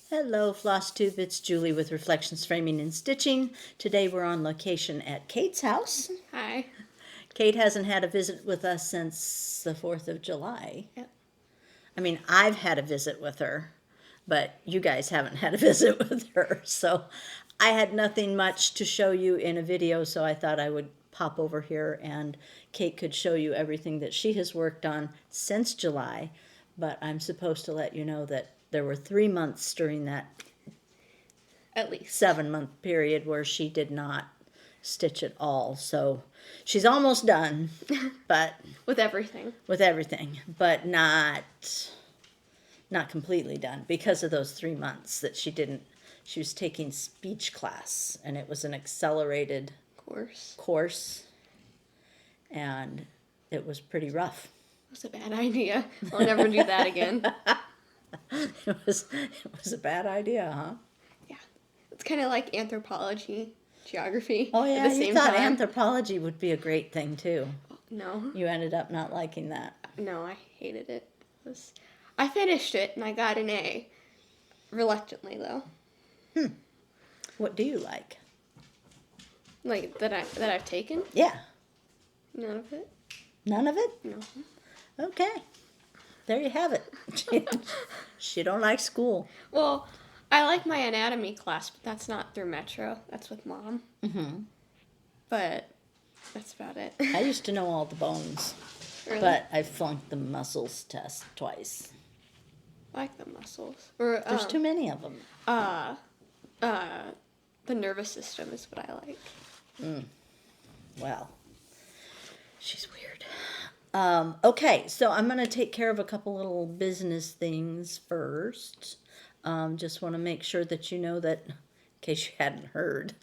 Hello, Floss Tube. It's Julie with Reflections Framing and Stitching. Today we're on location at Cait's house. Hi. Cait hasn't had a visit with us since the 4th of July. Yep. I mean, I've had a visit with her, but you guys haven't had a visit with her. So I had nothing much to show you in a video, so I thought I would pop over here and Cait could show you everything that she has worked on since July. But I'm supposed to let you know that there were 3 months during that At least. 7-month period where she did not stitch at all. So she's almost done, but With everything. but not completely done because of those 3 months that she didn't. She was taking speech class, and it was an accelerated course, and it was pretty rough. It was a bad idea. I'll never do that again. It was a bad idea, huh? Yeah. It's kind of like anthropology, geography. Oh yeah, at the you same thought time. anthropology would be a great thing too. No. You ended up not liking that. No, I hated it. I finished it and I got an A. Reluctantly, though. What do you like? Like, that I've taken? Yeah. None of it? None of it? No. Okay. There you have it. She don't like school. Well, I like my anatomy class, but that's not through Metro. That's with Mom. Mm-hmm. But that's about it. I used to know all the bones, Really? but I flunked the muscles test twice. I like the muscles. Or, There's too many of them. The nervous system is what I like. Well, she's weird. Okay, so I'm going to take care of a couple little business things first. Just want to make sure that you know that, in case you hadn't heard,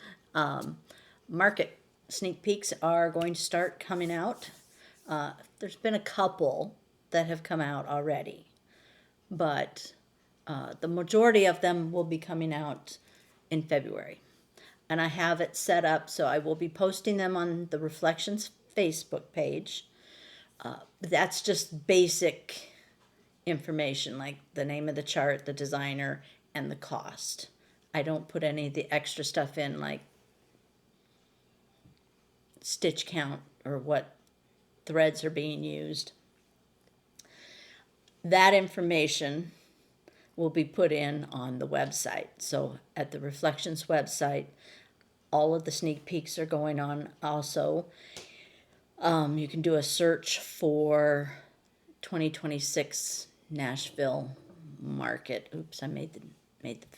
market sneak peeks are going to start coming out. There's been a couple that have come out already, but the majority of them will be coming out in February. And I have it set up so I will be posting them on the Reflections Facebook page. That's just basic information like the name of the chart, the designer, and the cost. I don't put any of the extra stuff in like stitch count or what threads are being used. That information will be put in on the website. So at the Reflections website, all of the sneak peeks are going on also. You can do a search for 2026 Nashville market. Oops, I made the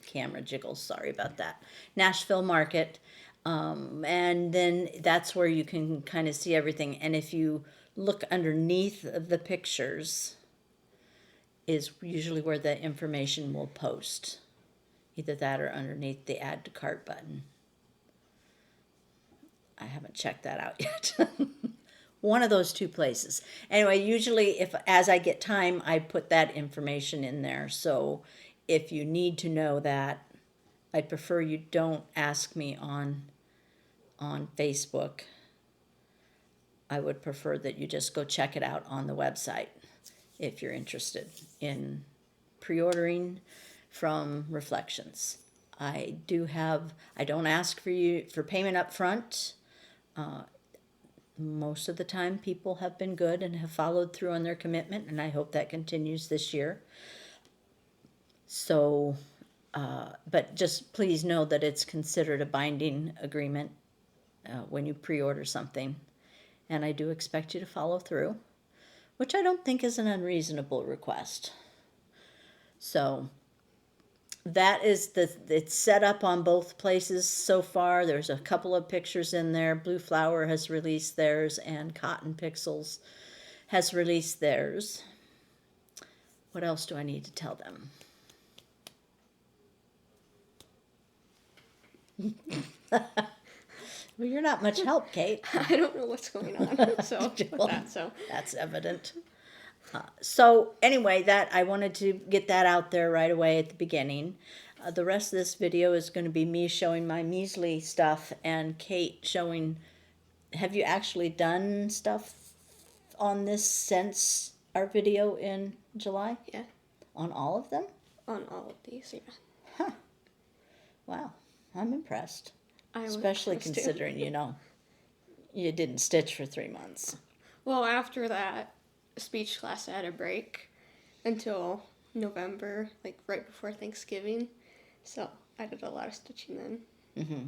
camera jiggle. Sorry about that. Nashville market. And then that's where you can kind of see everything. And if you look underneath of the pictures is usually where the information will post. Either that or underneath the add to cart button. I haven't checked that out yet. One of those two places. Anyway, usually as I get time, I put that information in there. So if you need to know that, I prefer you don't ask me on Facebook. I would prefer that you just go check it out on the website if you're interested in pre-ordering from Reflections. I don't ask for payment up front. Most of the time people have been good and have followed through on their commitment, and I hope that continues this year. So, but just please know that it's considered a binding agreement when you pre-order something, and I do expect you to follow through, which I don't think is an unreasonable request. So that is it's set up on both places so far. There's a couple of pictures in there. Blue Flower has released theirs, and Cotton Pixels has released theirs. What else do I need to tell them? Well, you're not much help, Cait. I don't know what's going on. So, That's evident. So anyway, that I wanted to get that out there right away at the beginning. The rest of this video is going to be me showing my measly stuff and Cait showing. Have you actually done stuff on this since our video in July? Yeah. On all of them? On all of these, yeah. Wow, I'm impressed. I was Especially impressed too. considering, you didn't stitch for 3 months. Well, after that speech class, I had a break until November, like right before Thanksgiving. So I did a lot of stitching then Mm-hmm.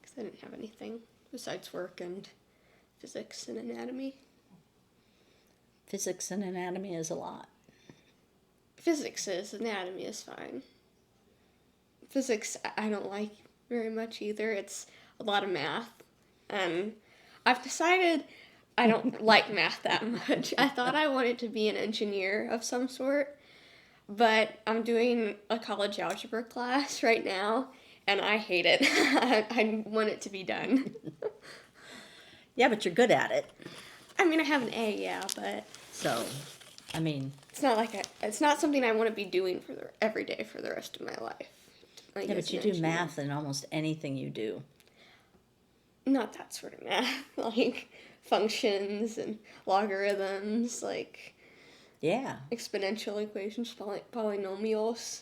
because I didn't have anything besides work and physics and anatomy. Physics and anatomy is a lot. Physics is, anatomy is fine. Physics I don't like very much either. It's a lot of math. And I've decided I don't like math that much. I thought I wanted to be an engineer of some sort, but I'm doing a college algebra class right now, and I hate it. I want it to be done. Yeah, but you're good at it. I mean, I have an A, yeah, but So, I mean, it's not something I want to be doing every day for the rest of my life. Like, yeah, as but you an do engineer. math in almost anything you do. Not that sort of math, like functions and logarithms, like Yeah. exponential equations, polynomials.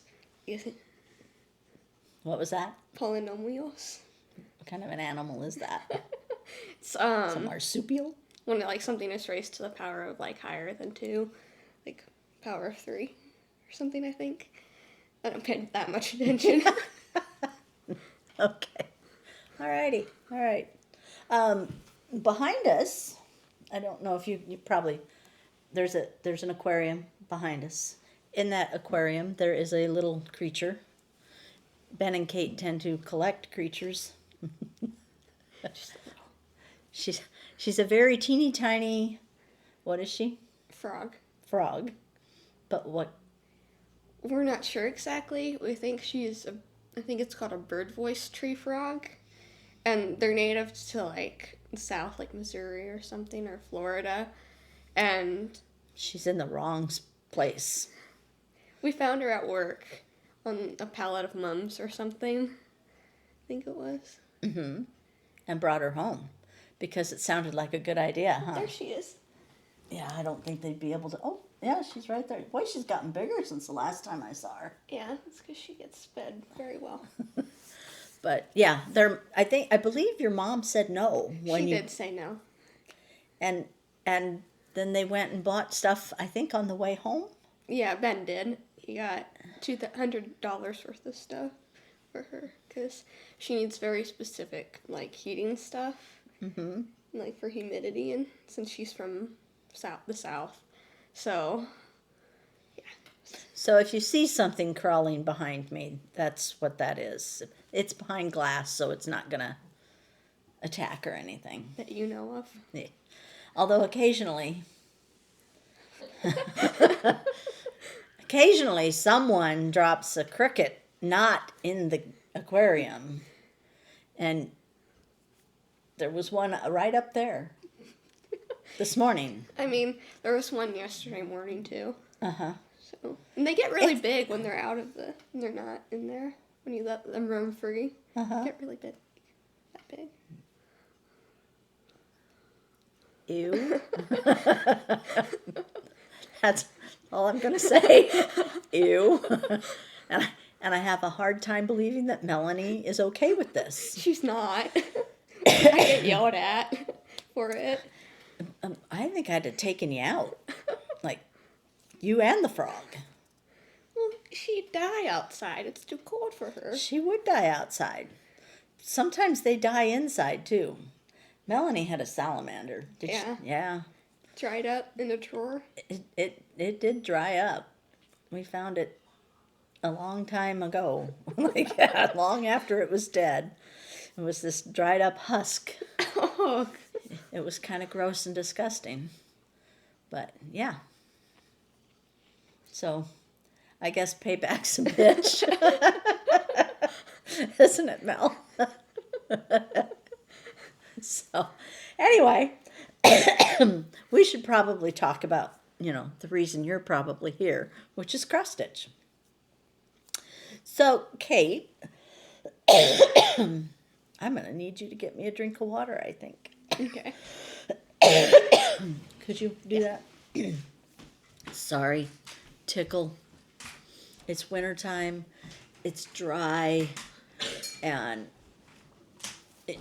What was that? Polynomials. What kind of an animal is that? It's Some marsupial? when like something is raised to the power of like higher than 2, like power of 3 or something. I think I don't pay that much attention. Okay. Alrighty. All right. Behind us, I don't know if you probably, there's an aquarium behind us. In that aquarium, there is a little creature. Ben and Cait tend to collect creatures. She's a very teeny tiny, what is she? Frog. Frog. But what? We're not sure exactly. We think I think it's called a bird voice tree frog. And they're native to like south, like Missouri or something, or Florida. And She's in the wrong place. we found her at work on a pallet of mums or something. I think it was. Mm-hmm. And brought her home because it sounded like a good idea, huh? There she is. Yeah, I don't think they'd be able to. Oh, yeah, she's right there. Boy, she's gotten bigger since the last time I saw her. Yeah, it's because she gets fed very well. But yeah, I believe your mom said no when She you did say no. and then they went and bought stuff. I think on the way home. Yeah, Ben did. He got $200 worth of stuff for her because she needs very specific like heating stuff, Mm-hmm. like for humidity, and since she's from the south, so So if you see something crawling behind me, that's what that is. It's behind glass, so it's not gonna attack or anything. that you know of. Yeah. Although occasionally someone drops a cricket not in the aquarium. And there was one right up there this morning. I mean, there was one yesterday morning too. Uh-huh. So, and they get really big when they're when they're not in there. When you let them roam free, Uh-huh. they get really big. That big. Ew. That's all I'm gonna say. Ew. And I have a hard time believing that Melanie is okay with this. She's not. I get yelled at for it. I think I'd have taken you out. Like, you and the frog. Well, she'd die outside. It's too cold for her. She would die outside. Sometimes they die inside, too. Melanie had a salamander. Yeah. Yeah. Dried up in a drawer. It did dry up. We found it a long time ago. Like, long after it was dead. It was this dried up husk. Oh. It was kind of gross and disgusting. But, yeah. So, I guess payback's a bitch. Isn't it, Mel? So, anyway, we should probably talk about, the reason you're probably here, which is cross stitch. So, Cait, I'm going to need you to get me a drink of water, I think. Okay. Could you do that? Sorry, tickle. It's wintertime. it's dry, and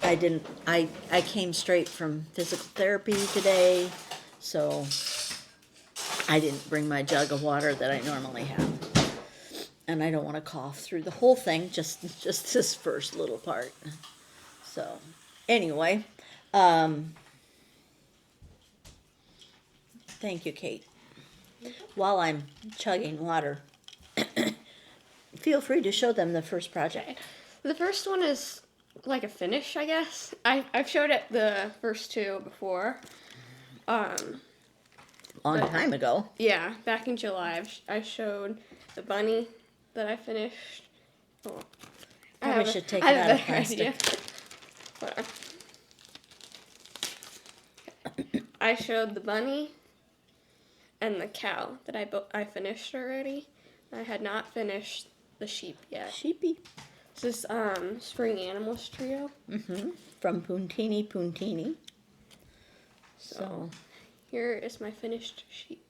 I came straight from physical therapy today, so I didn't bring my jug of water that I normally have. And I don't want to cough through the whole thing, just this first little part. So, anyway, thank you, Cait. While I'm chugging water, feel free to show them the first project. The first one is like a finish, I guess. I've showed it the first two before. Long time ago. Yeah, back in July, I showed the bunny that I finished. Oh, Probably should take it out of plastic. Hold on. I showed the bunny and the cow that I finished already. I had not finished the sheep yet. Sheepy. This is Spring Animals Trio. From Puntini. So here is my finished sheep.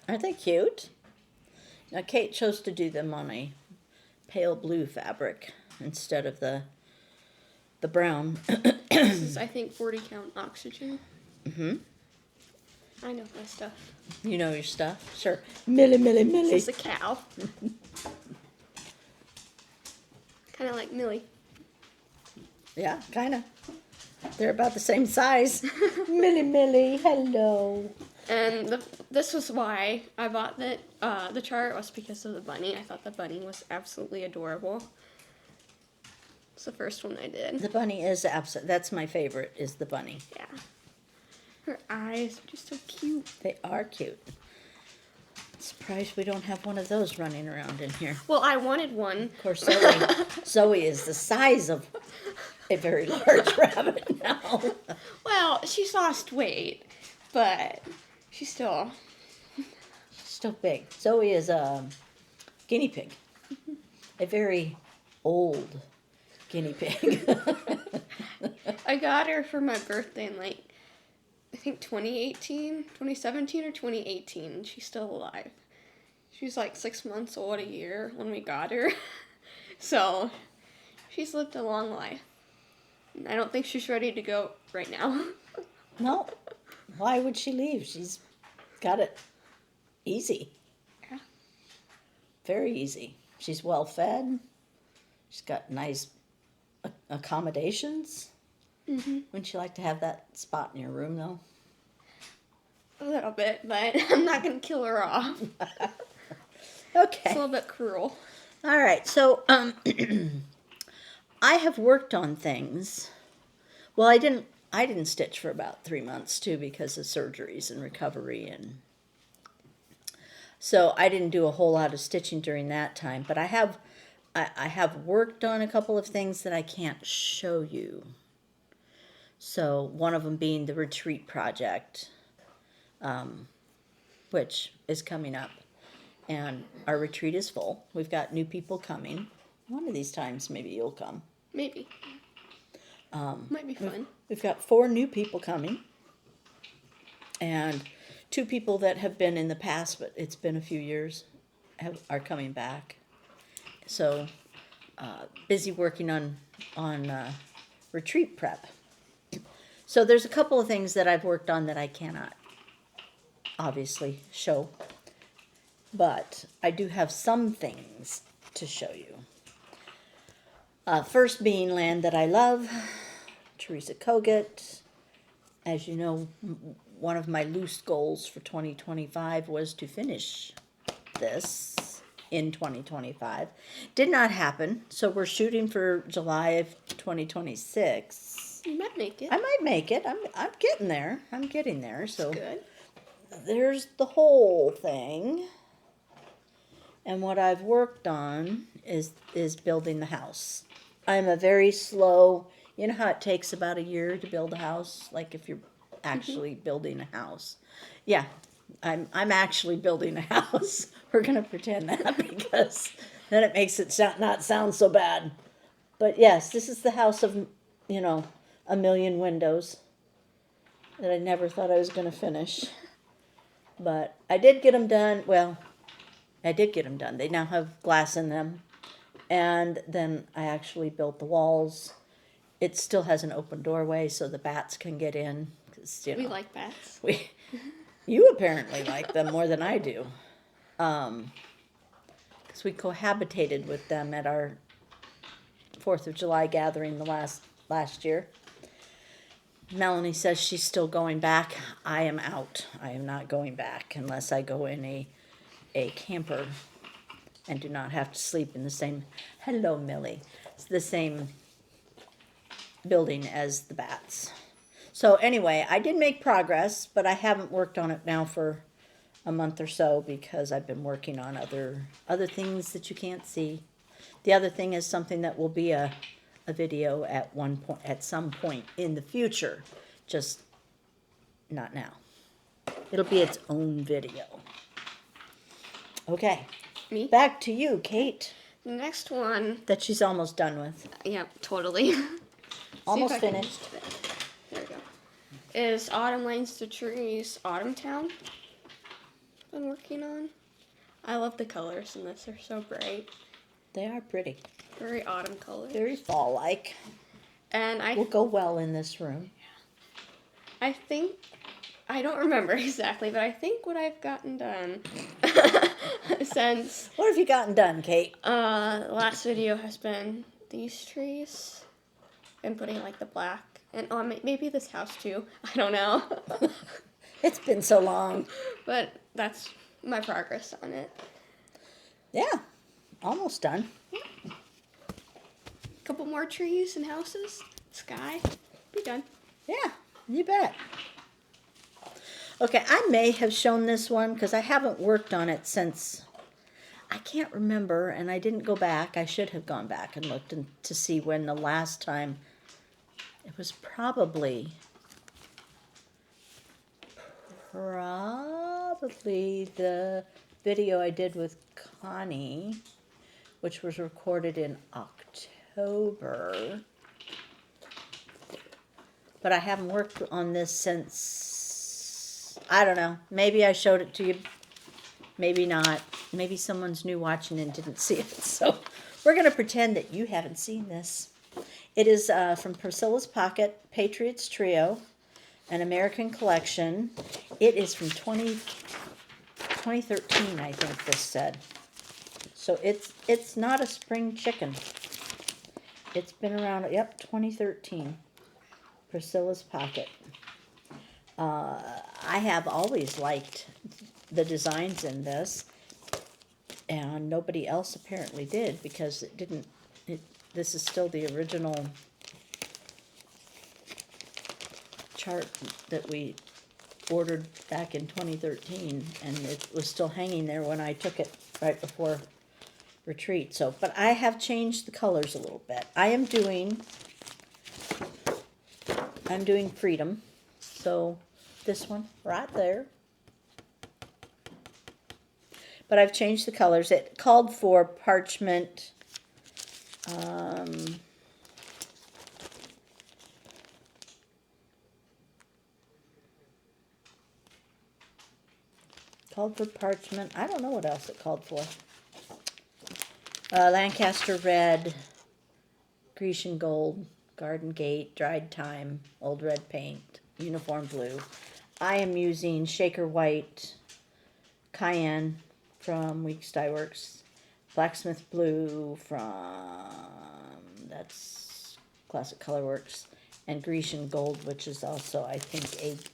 Aren't they cute? Now Cait chose to do them on a pale blue fabric instead of the brown. This is, I think, 40 count oxygen. I know my stuff. You know your stuff? Sure. Millie. This is a cow. Kind of like Millie. Yeah, kind of. They're about the same size. Millie, hello. And this was why I bought the chart, was because of the bunny. I thought the bunny was absolutely adorable. It's the first one I did. The bunny is that's my favorite, is the bunny. Yeah. Her eyes are just so cute. They are cute. Surprised we don't have one of those running around in here. Well, I wanted one. Of course, Zoe is the size of a very large rabbit now. Well, she's lost weight, but she's still big. Zoe is a guinea pig. A very old guinea pig. I got her for my birthday in I think 2017 or 2018. She's still alive. She was 6 months old a year when we got her. So, she's lived a long life. And I don't think she's ready to go right now. No. Why would she leave? She's got it easy. Yeah. Very easy. She's well fed. She's got nice accommodations. Wouldn't you like to have that spot in your room, though? A little bit, but I'm not going to kill her off. Okay. It's a little bit cruel. All right. So, I have worked on things. Well, I didn't stitch for about 3 months, too, because of surgeries and recovery. And so I didn't do a whole lot of stitching during that time. But I have worked on a couple of things that I can't show you. So one of them being the retreat project, which is coming up. And our retreat is full. We've got new people coming. One of these times, maybe you'll come. Maybe. Might be fun. We've got 4 new people coming. And 2 people that have been in the past, but it's been a few years, are coming back. So busy working on retreat prep. So there's a couple of things that I've worked on that I cannot obviously show. But I do have some things to show you. First being Land That I Love, Teresa Kogut. As you know, one of my loose goals for 2025 was to finish this in 2025. Did not happen, so we're shooting for July of 2026. You might make it. I might make it. I'm getting there. I'm getting there. So Good. There's the whole thing. And what I've worked on is building the house. I'm a very slow, you know how it takes about a year to build a house? Like if you're actually building a house. Yeah, I'm actually building a house. We're going to pretend that because then it makes it not sound so bad. But yes, this is the house of, 1,000,000 windows that I never thought I was going to finish. But I did get them done. Well, I did get them done. They now have glass in them. And then I actually built the walls. It still has an open doorway so the bats can get in. 'Cause, you know, We like bats. you apparently like them more than I do. Because we cohabitated with them at our 4th of July gathering last year. Melanie says she's still going back. I am out. I am not going back unless I go in a camper and do not have to sleep in the same, hello Millie, it's the same building as the bats. So anyway, I did make progress, but I haven't worked on it now for a month or so because I've been working on other things that you can't see. The other thing is something that will be a video at some point in the future, just not now. It'll be its own video. Okay. Me? Back to you, Cait. The next one. That she's almost done with. Yeah, totally. Almost finished. There we go. Is Autumn Lanes to Trees Autumn Town. Been working on. I love the colors in this. They're so bright. They are pretty. Very autumn colors. Very fall-like. And will go well in this room. I think, I don't remember exactly, but I think what I've gotten done since... What have you gotten done, Cait? The last video has been these trees. And putting like the black. And maybe this house too. I don't know. It's been so long. But that's my progress on it. Yeah. Almost done. Couple more trees and houses. Sky. Be done. Yeah, you bet. Okay, I may have shown this one because I haven't worked on it since, I can't remember, and I didn't go back. I should have gone back and looked to see when the last time, it was probably the video I did with Connie, which was recorded in October. But I haven't worked on this since, I don't know, maybe I showed it to you, maybe not. Maybe someone's new watching and didn't see it. So we're going to pretend that you haven't seen this. It is from Priscilla's Pocket, Patriots Trio, an American collection. It is from 2013, I think this said. So it's not a spring chicken. It's been around, yep, 2013. Priscilla's Pocket. I have always liked the designs in this, and nobody else apparently did because this is still the original chart that we ordered back in 2013, and it was still hanging there when I took it right before retreat. So, but I have changed the colors a little bit. I'm doing Freedom. So this one right there. But I've changed the colors. It called for parchment. Called for parchment. I don't know what else it called for. Lancaster red, Grecian gold, garden gate, dried thyme, old red paint, uniform blue. I am using Shaker white, cayenne from Weeks Dye Works, blacksmith blue from, that's Classic Color Works, and Grecian gold, which is also, I think,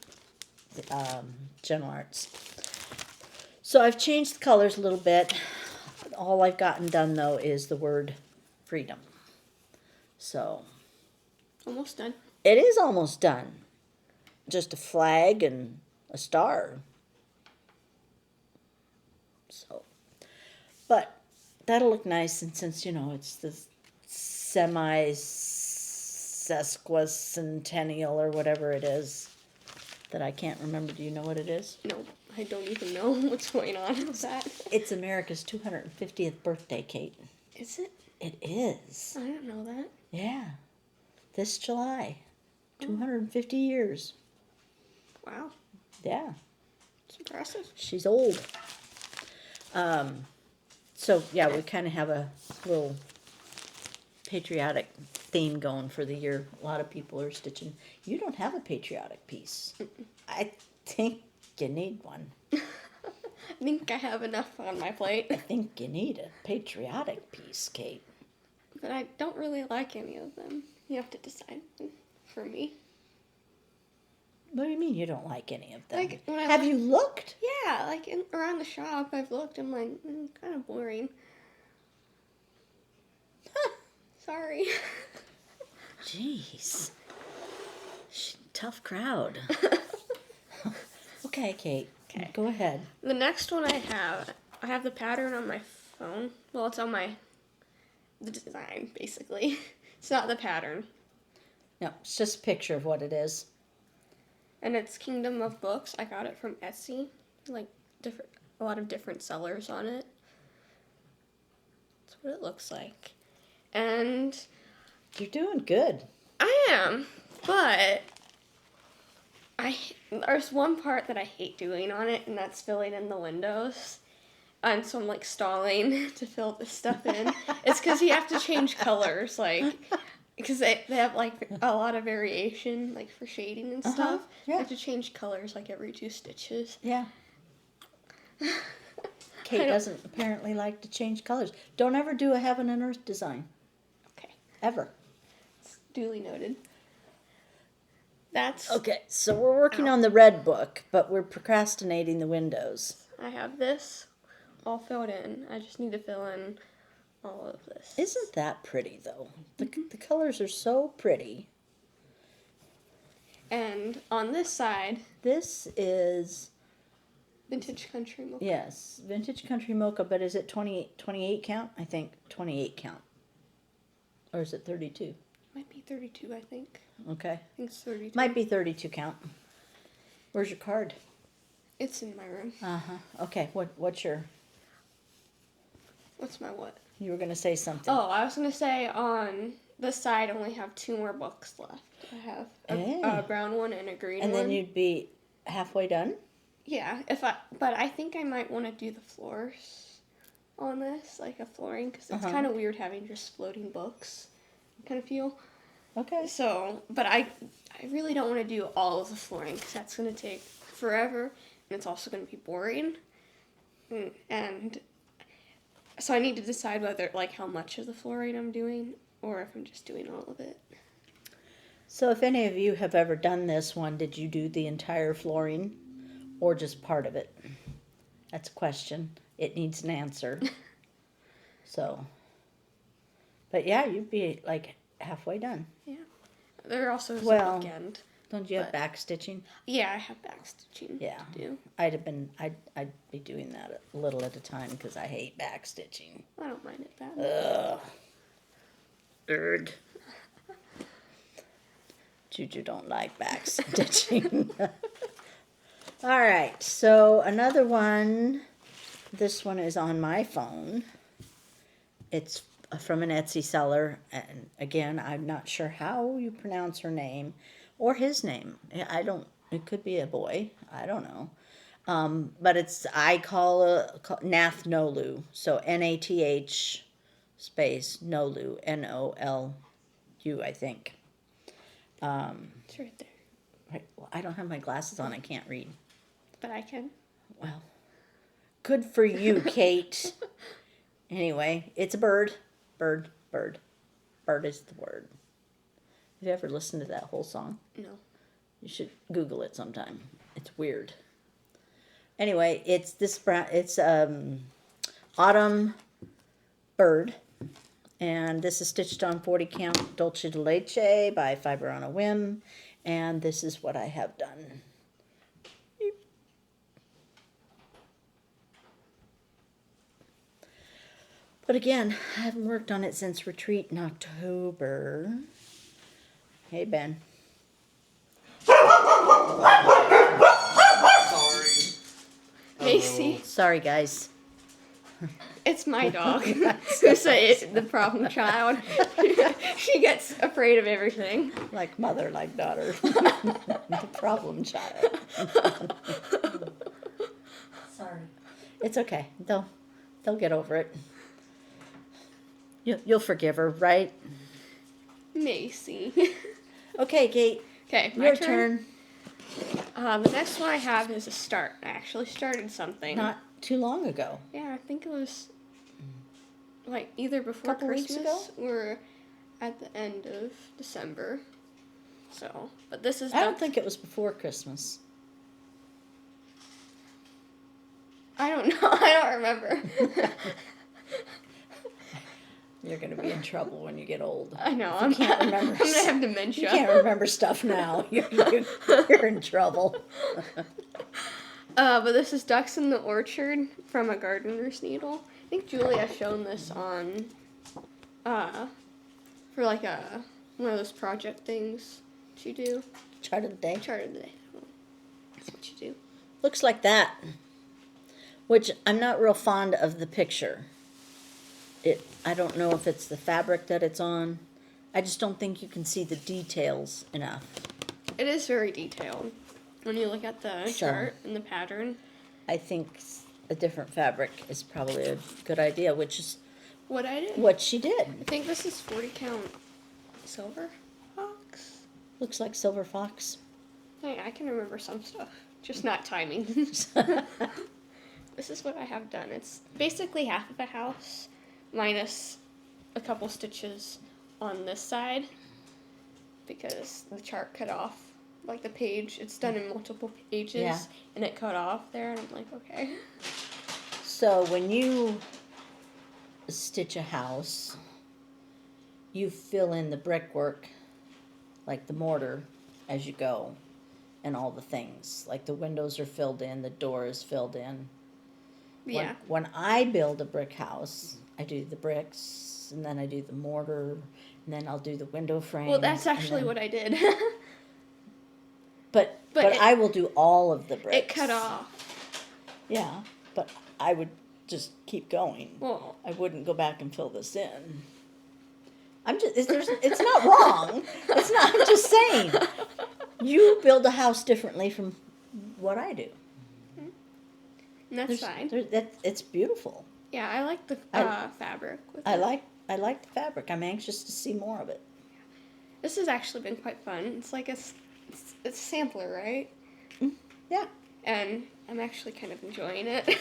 General Arts. So I've changed the colors a little bit. All I've gotten done, though, is the word freedom. So. Almost done. It is almost done. Just a flag and a star. So. But that'll look nice, and since, it's the sesquicentennial or whatever it is that I can't remember. Do you know what it is? No. I don't even know what's going on with that. It's America's 250th birthday, Cait. Is it? It is. I didn't know that. Yeah. This July. 250 years. Wow. Yeah. It's impressive. She's old. So, yeah, we kind of have a little patriotic theme going for the year. A lot of people are stitching. You don't have a patriotic piece. I think you need one. I think I have enough on my plate. I think you need a patriotic piece, Cait. But I don't really like any of them. You have to decide for me. What do you mean you don't like any of them? Like, when I have you looked? Yeah, like around the shop, I've looked. I'm like, kind of boring. Sorry. Jeez. Tough crowd. Okay, Cait. Okay. Go ahead. The next one I have the pattern on my phone. Well, it's on the design, basically. It's not the pattern. No, it's just a picture of what it is. And it's Kingdom of Books. I got it from Etsy. Like, a lot of different sellers on it. That's what it looks like. And You're doing good. I am, but there's one part that I hate doing on it, and that's filling in the windows. And so I'm like stalling to fill this stuff in. It's because you have to change colors, like, because they have like a lot of variation, like for shading and stuff. Yeah. You have to change colors like every 2 stitches. Yeah. Cait doesn't apparently like to change colors. Don't ever do a heaven and earth design. Okay. Ever. It's duly noted. That's Okay, so we're working on the red book, but we're procrastinating the windows. I have this all filled in. I just need to fill in all of this. Isn't that pretty, though? The colors are so pretty. And on this side, This is, Vintage Country Mocha. yes, Vintage Country Mocha, but is it 28 count? I think 28 count. Or is it 32? Might be 32, I think. Okay. I think it's 32. Might be 32 count. Where's your card? It's in my room. Uh-huh. Okay, what's your... What's my what? You were going to say something. Oh, I was going to say on this side I only have 2 more books left. I have a brown one and a green one. And then you'd be halfway done? Yeah, but I think I might want to do the floors on this, like a flooring, because it's kind of weird having just floating books, kind of feel. Okay. So, but I really don't want to do all of the flooring, because that's going to take forever, and it's also going to be boring. And so I need to decide whether, like, how much of the flooring I'm doing, or if I'm just doing all of it. So if any of you have ever done this one, did you do the entire flooring or just part of it? That's a question. It needs an answer. So, but yeah, you'd be like halfway done. Yeah. There also is a Well, bookend. Don't you have back stitching? Yeah, I have back stitching Yeah. to do. I'd be doing that a little at a time because I hate back stitching. I don't mind it that Ugh. Erd. Juju don't like back stitching. All right, so another one. This one is on my phone. It's from an Etsy seller, and again, I'm not sure how you pronounce her name or his name. It could be a boy. I don't know. But I call Nath Nolu. So Nath space Nolu, Nolu, I think. It's right there. Right. Well, I don't have my glasses on. I can't read. But I can. Well, good for you, Cait. Anyway, it's a bird. Bird. Bird is the word. Have you ever listened to that whole song? No. You should Google it sometime. It's weird. Anyway, it's this brown. It's autumn bird, and this is stitched on 40 count Dolce de Leche by Fiber on a Whim, and this is what I have done. But again, I haven't worked on it since retreat in October. Hey, Ben. Sorry. Macy. Sorry, guys. It's my dog. Who say the problem child? She gets afraid of everything. Like mother, like daughter. The problem child. Sorry. It's okay. They'll get over it. You'll forgive her, right? Macy. Okay, Cait, Okay, my your turn. turn. The next one I have is a start. I actually started something. Not too long ago. Yeah, I think it was like either before Couple weeks Christmas ago? or at the end of December. So, but this is I don't think it was before Christmas. I don't know. I don't remember. You're going to be in trouble when you get old. I know. If you can't remember. I'm gonna have dementia. You can't remember stuff now. You're in trouble. But this is Ducks in the Orchard from A Gardener's Needle. I think Julie has shown this on, for like one of those project things that you do. Chart of the day. Chart of the day. That's what you do. Looks like that. Which I'm not real fond of the picture. I don't know if it's the fabric that it's on. I just don't think you can see the details enough. It is very detailed when you look at the chart and the pattern. I think a different fabric is probably a good idea, which is What I did. what she did. I think this is 40 count silver fox. Looks like silver fox. Hey, I can remember some stuff, just not timing. This is what I have done. It's basically half of a house, minus a couple stitches on this side, because the chart cut off. Like the page, it's done in multiple pages, and it cut off there, and I'm like, okay. So when you stitch a house, you fill in the brickwork, like the mortar, as you go, and all the things. Like the windows are filled in, the door is filled in. Yeah. When I build a brick house, I do the bricks, and then I do the mortar, and then I'll do the window frame. Well, that's actually what I did. But I will do all of the bricks. It cut off. Yeah, but I would just keep going. Well, I wouldn't go back and fill this in. It's not wrong. It's not, I'm just saying. You build a house differently from what I do. and that's fine. It's beautiful. Yeah, I like the fabric. With I it. like the fabric. I'm anxious to see more of it. This has actually been quite fun. It's like it's a sampler, right? Yeah. And I'm actually kind of enjoying it.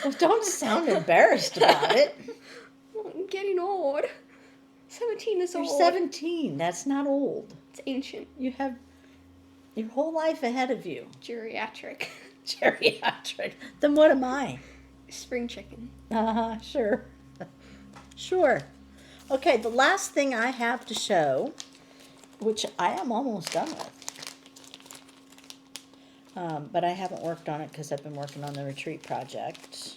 Well, don't sound embarrassed about it. I'm getting old. 17 is You're old. 17. That's not old. It's ancient. You have your whole life ahead of you. Geriatric. Geriatric. Then what am I? Spring chicken. Sure. Sure. Okay, the last thing I have to show, which I am almost done with, but I haven't worked on it because I've been working on the retreat project.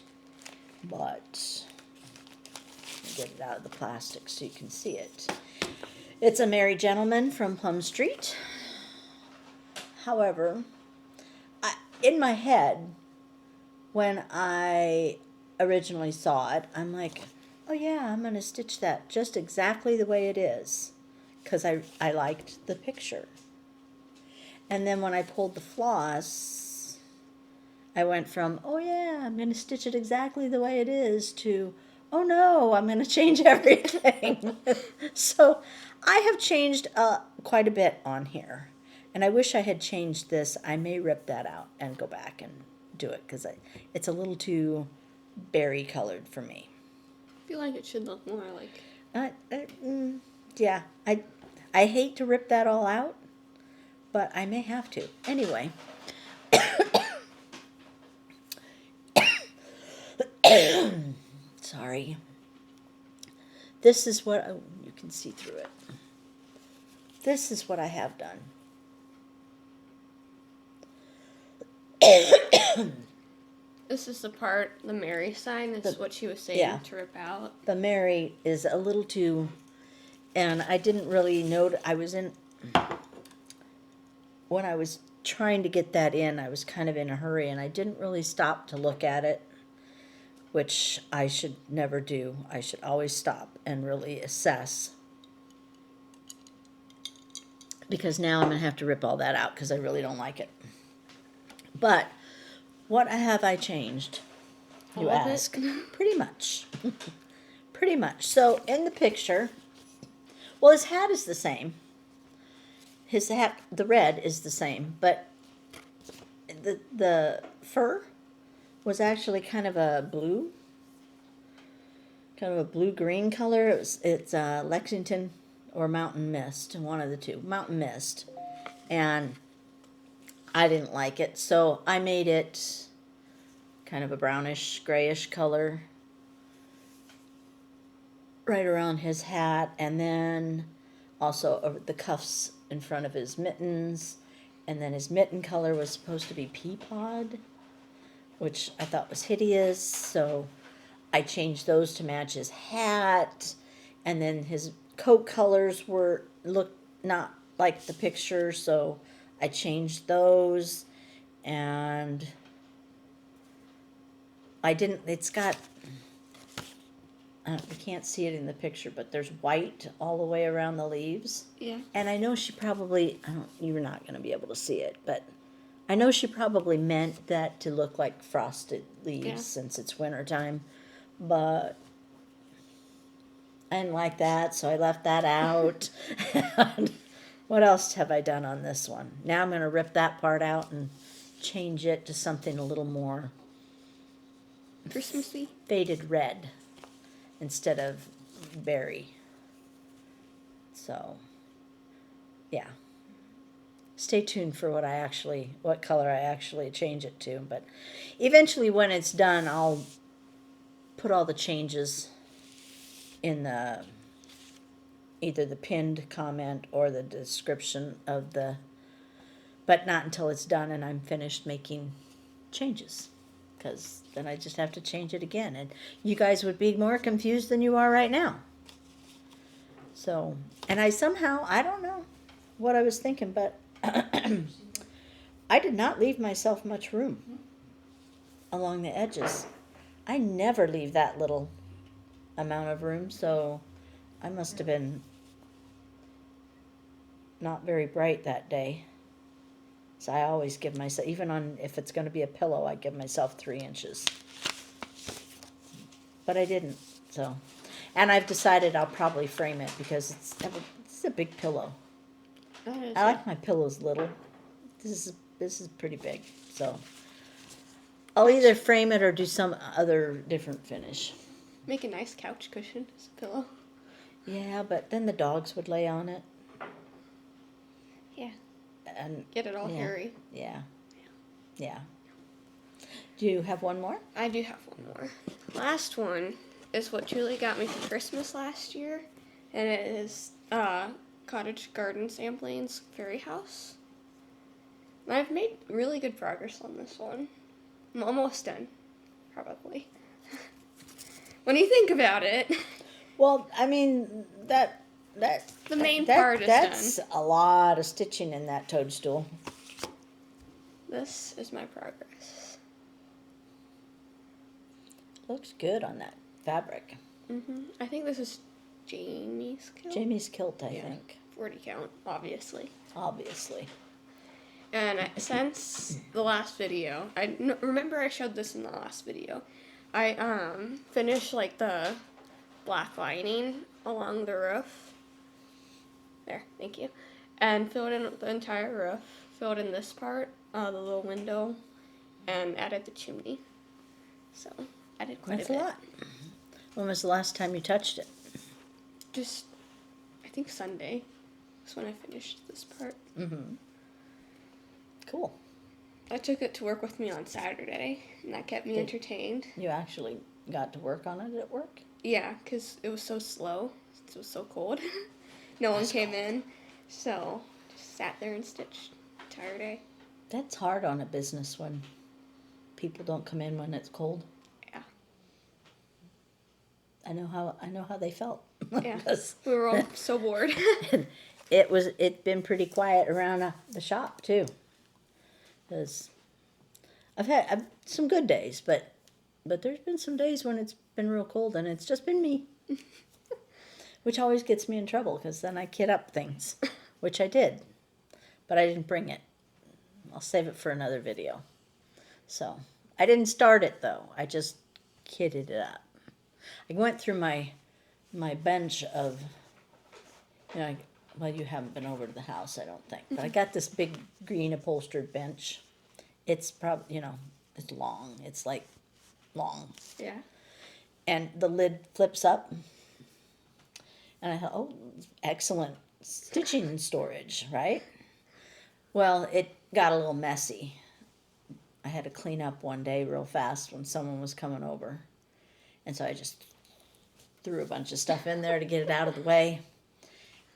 But let me get it out of the plastic so you can see it. It's a Merry Gentleman from Plum Street. However, in my head, when I originally saw it, I'm like, oh yeah, I'm going to stitch that just exactly the way it is, because I liked the picture. And then when I pulled the floss, I went from, oh yeah, I'm going to stitch it exactly the way it is, to, oh no, I'm going to change everything. So I have changed quite a bit on here. And I wish I had changed this. I may rip that out and go back and do it, because it's a little too berry colored for me. I feel like it should look more like... Yeah, I hate to rip that all out, but I may have to. Anyway. Sorry. This is what, you can see through it. This is what I have done. This is the part, the Mary sign, is what she was saying to rip out. The Mary is a little too, and I didn't really know, when I was trying to get that in, I was kind of in a hurry, and I didn't really stop to look at it, which I should never do. I should always stop and really assess, because now I'm going to have to rip all that out because I really don't like it. But what have I changed, you ask? Pretty much. Pretty much. So in the picture, well, his hat is the same. His hat, the red is the same, but the fur was actually kind of a blue green color. It's Lexington or Mountain Mist, one of the two, Mountain Mist, and I didn't like it, so I made it kind of a brownish, grayish color right around his hat, and then also over the cuffs in front of his mittens, and then his mitten color was supposed to be pea pod, which I thought was hideous, so I changed those to match his hat, and then his coat colors looked not like the picture, so I changed those, and I didn't, it's got, you can't see it in the picture, but there's white all the way around the leaves. Yeah. And I know she probably, you're not going to be able to see it, but I know she probably meant that to look like frosted leaves since it's wintertime, but I didn't like that, so I left that out. And what else have I done on this one? Now I'm going to rip that part out and change it to something a little more Christmassy. faded red instead of berry. So, yeah. Stay tuned for what color I actually change it to. But eventually when it's done, I'll put all the changes in either the pinned comment or the description of but not until it's done and I'm finished making changes. Because then I just have to change it again. And you guys would be more confused than you are right now. So, and I don't know what I was thinking, but I did not leave myself much room along the edges. I never leave that little amount of room, so I must have been not very bright that day. So I always give myself, even if it's going to be a pillow, I give myself 3 inches. But I didn't, so. And I've decided I'll probably frame it because it's a big pillow. I like my pillows little. This is pretty big, so. I'll either frame it or do some other different finish. Make a nice couch cushion as a pillow. Yeah, but then the dogs would lay on it. Yeah. And get it all hairy. Yeah. Do you have one more? I do have one more. Last one is what Julie got me for Christmas last year, and it is Cottage Garden Samplings Fairy House. And I've made really good progress on this one. I'm almost done, probably. When you think about it. Well, I mean, the main part is that's done. a lot of stitching in that toadstool. This is my progress. Looks good on that fabric. I think this is Jamie's kilt. Jamie's kilt, I think. 40 count, obviously. And since the last video, remember I showed this in the last video. I finished like the black lining along the roof. There, thank you. And filled in the entire roof. Filled in this part, the little window, and added the chimney. So I did quite a bit. That's a lot. When was the last time you touched it? Just, I think Sunday. That's when I finished this part. Cool. I took it to work with me on Saturday, and that kept me entertained. You actually got to work on it at work? Yeah, because it was so slow. It was so cold. No one came in, so just sat there and stitched the entire day. That's hard on a business when people don't come in when it's cold. Yeah. I know how they felt. Yeah. We were all so bored. It's been pretty quiet around the shop too. Because I've had some good days, but there's been some days when it's been real cold and it's just been me. Which always gets me in trouble because then I kid up things, which I did, but I didn't bring it. I'll save it for another video. I didn't start it though. I just kidded it up. I went through my my bench of, well, you haven't been over to the house, I don't think, but I got this big green upholstered bench. It's probably, it's long. It's like long. Yeah. And the lid flips up. And I thought, oh, excellent stitching storage, right? Well, it got a little messy. I had to clean up one day real fast when someone was coming over. And so I just threw a bunch of stuff in there to get it out of the way.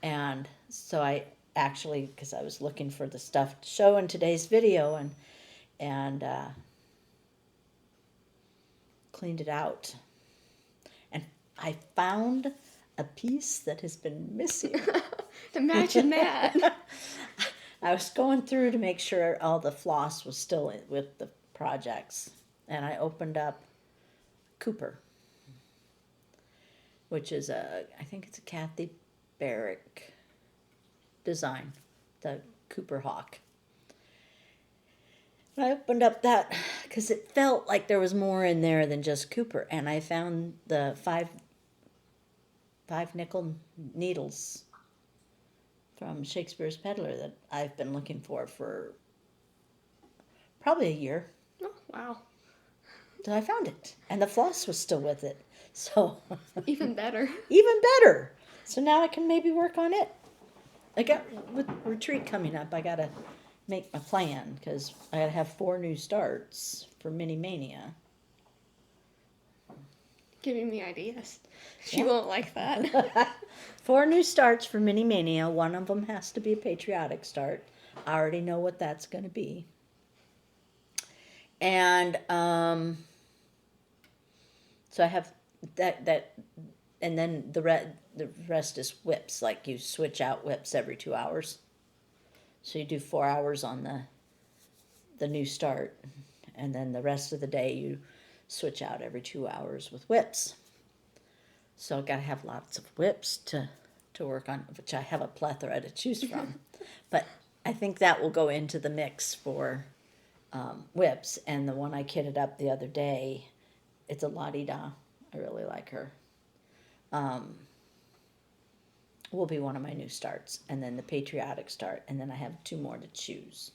And so I actually, because I was looking for the stuff to show in today's video, and cleaned it out. And I found a piece that has been missing. Imagine that. I was going through to make sure all the floss was still with the projects, and I opened up Cooper, which is I think it's a Kathy Barrick design, the Cooper Hawk. And I opened up that because it felt like there was more in there than just Cooper, and I found the five nickel needles from Shakespeare's Peddler that I've been looking for probably a year. Oh, wow. So I found it, and the floss was still with it. So Even better. even better. So now I can maybe work on it. I got with retreat coming up. I gotta make my plan because I gotta have 4 new starts for Mini Mania. Giving me ideas. She Yeah. won't like that. 4 new starts for Mini Mania. One of them has to be a patriotic start. I already know what that's going to be. And so I have that, and then the rest is whips. Like you switch out whips every 2 hours. So you do 4 hours on the new start, and then the rest of the day you switch out every 2 hours with whips. So I've got to have lots of whips to work on, which I have a plethora to choose from. But I think that will go into the mix for whips. And the one I kitted up the other day, it's a La-Di-Da. I really like her. Will be one of my new starts. And then the patriotic start. And then I have 2 more to choose.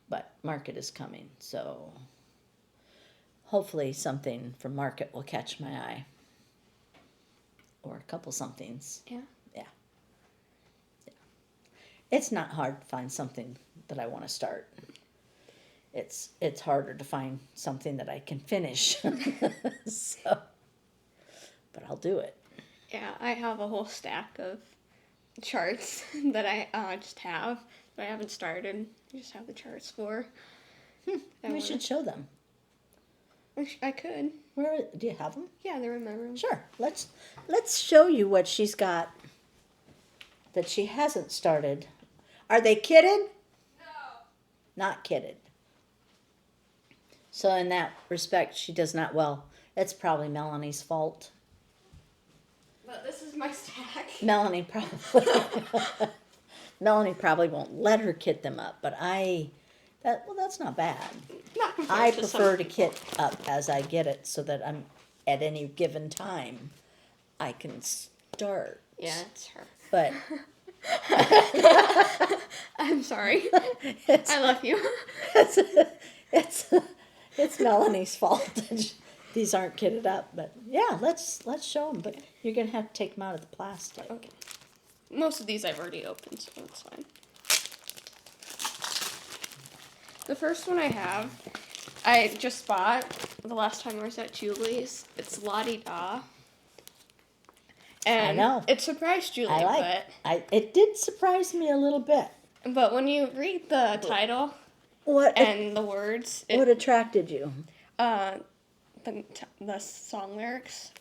But Market is coming, so hopefully something from Market will catch my eye. Or a couple somethings. Yeah. It's not hard to find something that I want to start. It's harder to find something that I can finish. So, but I'll do it. Yeah, I have a whole stack of charts that I just have, but I haven't started. I just have the charts for. We should show them. I could. Where do you have them? Yeah, they're in my room. Sure. Let's show you what she's got that she hasn't started. Are they kitted? No. Not kitted. So in that respect, she does not. Well, it's probably Melanie's fault. But this is my stack. Melanie probably won't let her kit them up, but that's not bad. Not compared I to prefer some to kit up as I get it so that I'm at any given time I can start. Yeah, it's her. But I'm sorry. it's I love you. it's Melanie's fault that these aren't kitted up. But yeah, let's show them. But you're gonna have to take them out of the plastic. Okay. Most of these I've already opened, so it's fine. The first one I have, I just bought the last time I was at Julie's. It's La-Di-Da. And I know. It surprised Julie, It did surprise me a little bit. but when you read the title What and the words, what attracted you? the song lyrics.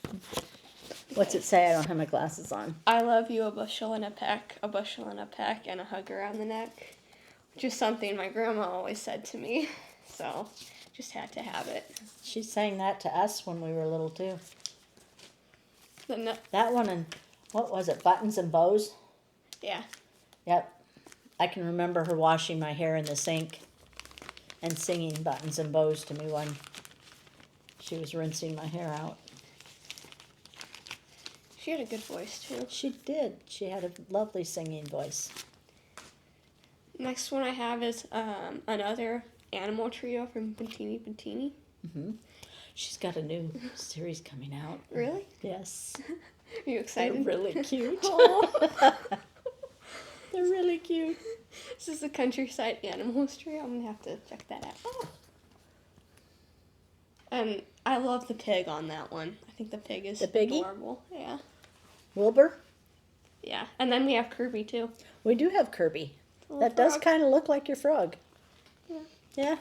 What's it say? I don't have my glasses on. I love you, a bushel and a peck, and a hug around the neck. Which is something my grandma always said to me. So, just had to have it. She sang that to us when we were little too. The That one and what was it? Buttons and Bows? yeah. Yep. I can remember her washing my hair in the sink and singing Buttons and Bows to me when she was rinsing my hair out. She had a good voice too. She did. She had a lovely singing voice. Next one I have is another animal trio from Bantini Bantini. Mm-hmm. She's got a new series coming out. Really? Yes. Are you excited? They're really cute. Aw. They're really cute. This is the Countryside Animals trio. I'm gonna have to check that out. Oh. And I love the pig on that one. I think the pig is The piggy? adorable. Yeah. Wilbur? Yeah. And then we have Kirby too. We do have Kirby. The little That does frog. kind of look like your frog. Yeah.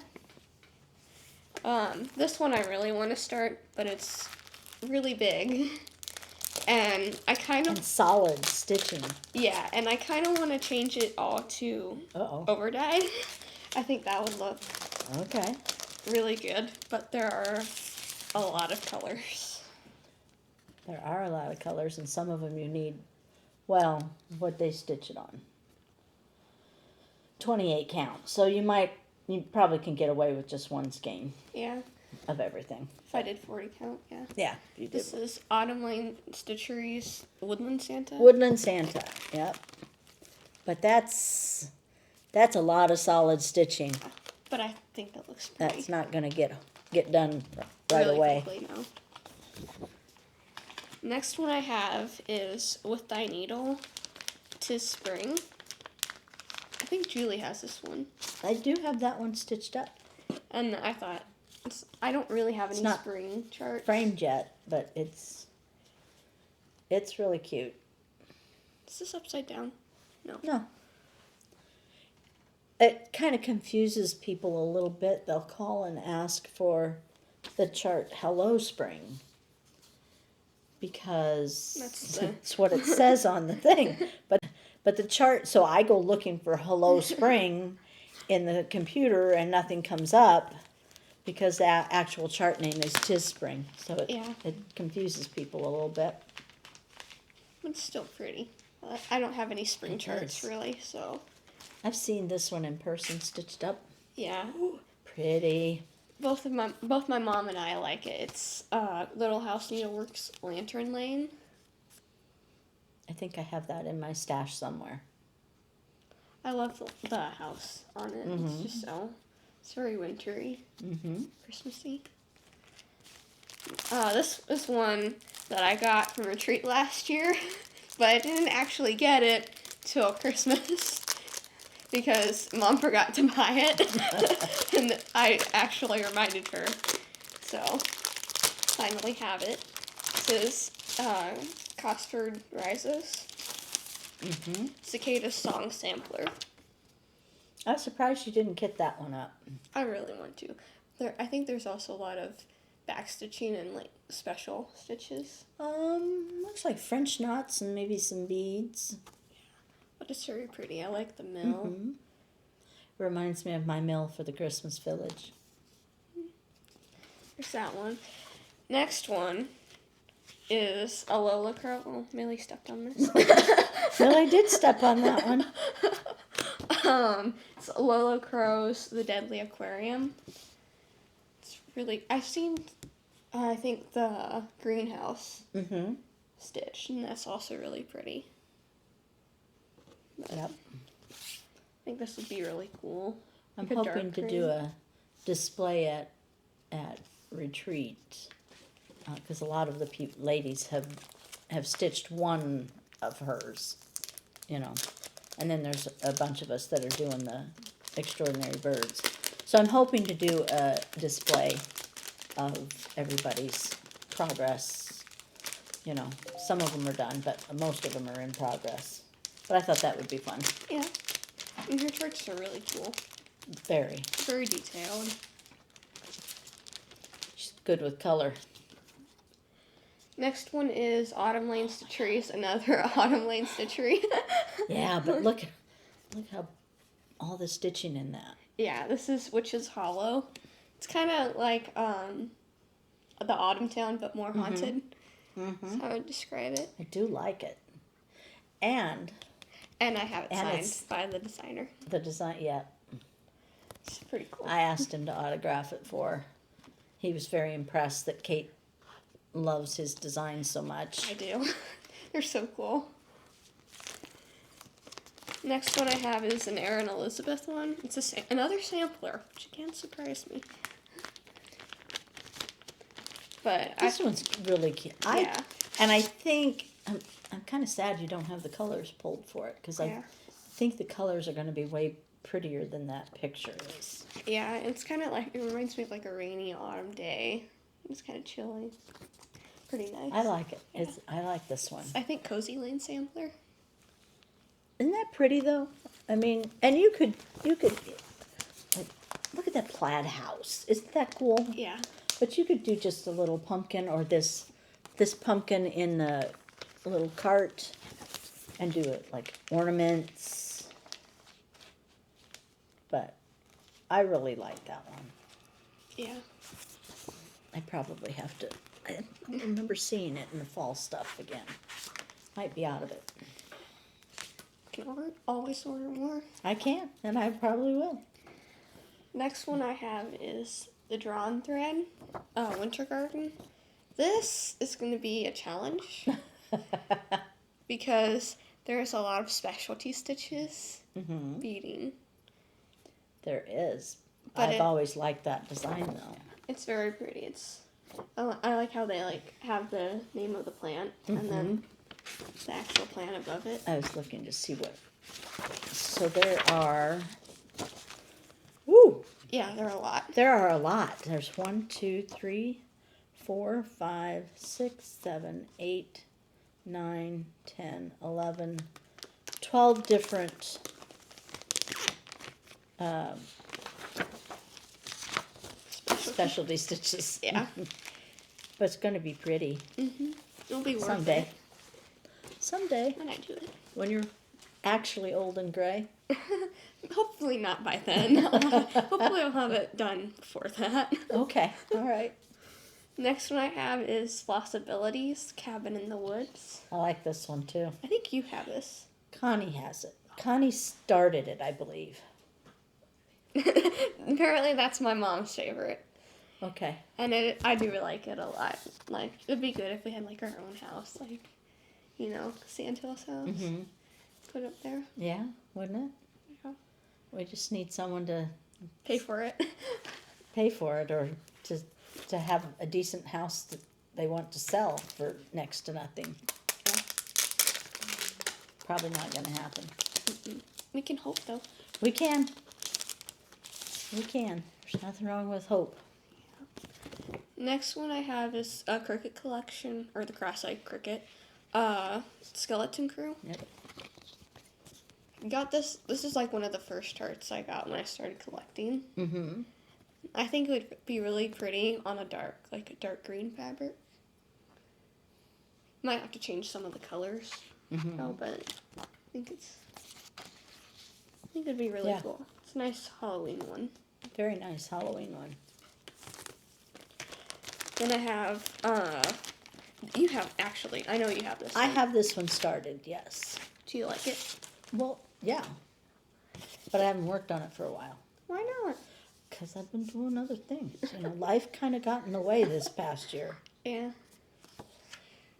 Yeah. This one I really want to start, but it's really big. And I kind And of, solid stitching. yeah, and I kind of want to change it all to Uh-oh. overdyed. I think that would look Okay. really good, but there are a lot of colors. There are a lot of colors, and some of them you need, well, what they stitch it on. 28 count. So you probably can get away with just one skein Yeah, of everything. if I did 40 count, yeah. Yeah, you did. This is Autumn Lane Stitchery's Woodland Santa. Woodland Santa, yep. But that's a lot of solid stitching. But I think that looks pretty. That's not going to get done right really away. quickly now. Next one I have is With Thy Needle, 'Tis Spring. I think Julie has this one. I do have that one stitched up. And I thought, I don't really have any not spring charts. Framed yet, but it's really cute. Is this upside down? No. It kind of confuses people a little bit. They'll call and ask for the chart Hello Spring because that's what it says on the thing. But the chart, so I go looking for Hello Spring in the computer and nothing comes up because that actual chart name is Tis Spring. So it confuses people a little bit. It's still pretty. I don't have any spring charts is. really, so I've seen this one in person stitched up. yeah. Pretty. Both my mom and I like it. It's Little House Needleworks Lantern Lane. I think I have that in my stash somewhere. I love the house on it. It's just it's very wintry, Christmassy. This is one that I got from retreat last year, but I didn't actually get it till Christmas because Mom forgot to buy it, and I actually reminded her. So, finally have it. This is Costford Rises. Cicada's Song Sampler. I was surprised you didn't kit that one up. I really want to. I think there's also a lot of back stitching and like special stitches. Looks like French knots and maybe some beads. But it's very pretty. I like the mill. Reminds me of my mill for the Christmas village. There's that one. Next one is a Lola Crow. Oh, Millie stepped on this. Well, I did step on that one. It's Lola Crow's The Deadly Aquarium. It's really, I've seen, I think, the greenhouse stitch, and that's also really pretty. Yep. I think this would be really cool. I'm Like a hoping dark to do a display at retreat because a lot of the ladies have stitched one of hers, and then there's a bunch of us that are doing the extraordinary birds. So I'm hoping to do a display of everybody's progress. Some of them are done, but most of them are in progress. But I thought that would be fun. Yeah. And her charts are really cool. Very. Very detailed. She's good with color. Next one is Autumn Lane Stitcheries, another Autumn Lane Stitchery. Yeah, but look how all the stitching in that. Yeah, this is Witch's Hollow. It's kind of like the Autumn Town, but more haunted. That's how I would describe it. I do like it. And I have it And signed by the designer. the design, yeah. It's pretty cool. I asked him to autograph it for her. He was very impressed that Cait loves his design so much. I do. They're so cool. Next one I have is an Erin Elizabeth one. It's another sampler, which again surprised me. But This one's really cute. Yeah. And I think I'm kind of sad you don't have the colors pulled for it because Yeah. I think the colors are going to be way prettier than that picture is. Yeah, it's kind of like, it reminds me of like a rainy autumn day. It's kind of chilly. Pretty nice. I like it. I like this one. I think Cozy Lane sampler. Isn't that pretty though? I mean, and you could like, look at that plaid house. Isn't that cool? Yeah. But you could do just a little pumpkin or this pumpkin in a little cart and do it like ornaments. But I really like that one. Yeah. I probably have to. I don't remember seeing it in the fall stuff again. Might be out of it. Can always order more. I can, and I probably will. Next one I have is the Drawn Thread Winter Garden. This is going to be a challenge because there's a lot of specialty stitches beading. There is. But I've always liked that design though. It's very pretty. I like how they like have the name of the plant and then the actual plant above it. I was looking to see what. So there are. Woo! Yeah, there are a lot. There are a lot. There's 1, 2, 3, 4, 5, 6, 7, 8, 9, 10, 11, 12 different specialty stitches. Yeah. But it's going to be pretty. It'll be worth Someday. it Someday. when I do it. When you're actually old and gray. Hopefully not by then. Hopefully I'll have it done before that. Okay. All right. Next one I have is Floss Abilities, Cabin in the Woods. I like this one too. I think you have this. Connie has it. Connie started it, I believe. Apparently that's my mom's favorite. Okay. And I do like it a lot. Like, it'd be good if we had like our own house, like, you know, Santa's house. Put up there. Yeah, wouldn't it? Yeah. We just need someone to Pay for it. pay for it or to have a decent house that they want to sell for next to nothing. Yeah. Probably not going to happen. We can hope though. We can. We can. There's nothing wrong with hope. Next one I have is a cricket collection, or the cross-eyed cricket. Skeleton Crew. Yep. Got this. This is like one of the first charts I got when I started collecting. I think it would be really pretty on a dark green fabric. Might have to change some of the colors. Oh, but I think it'd be really cool. It's a nice Halloween one. Very nice Halloween one. Then I have, you have, actually, I know you have this I one. have this one started, yes. Do you like it? Well, yeah. But I haven't worked on it for a while. Why not? Because I've been doing other things. You know, life kind of got in the way this past year. Yeah.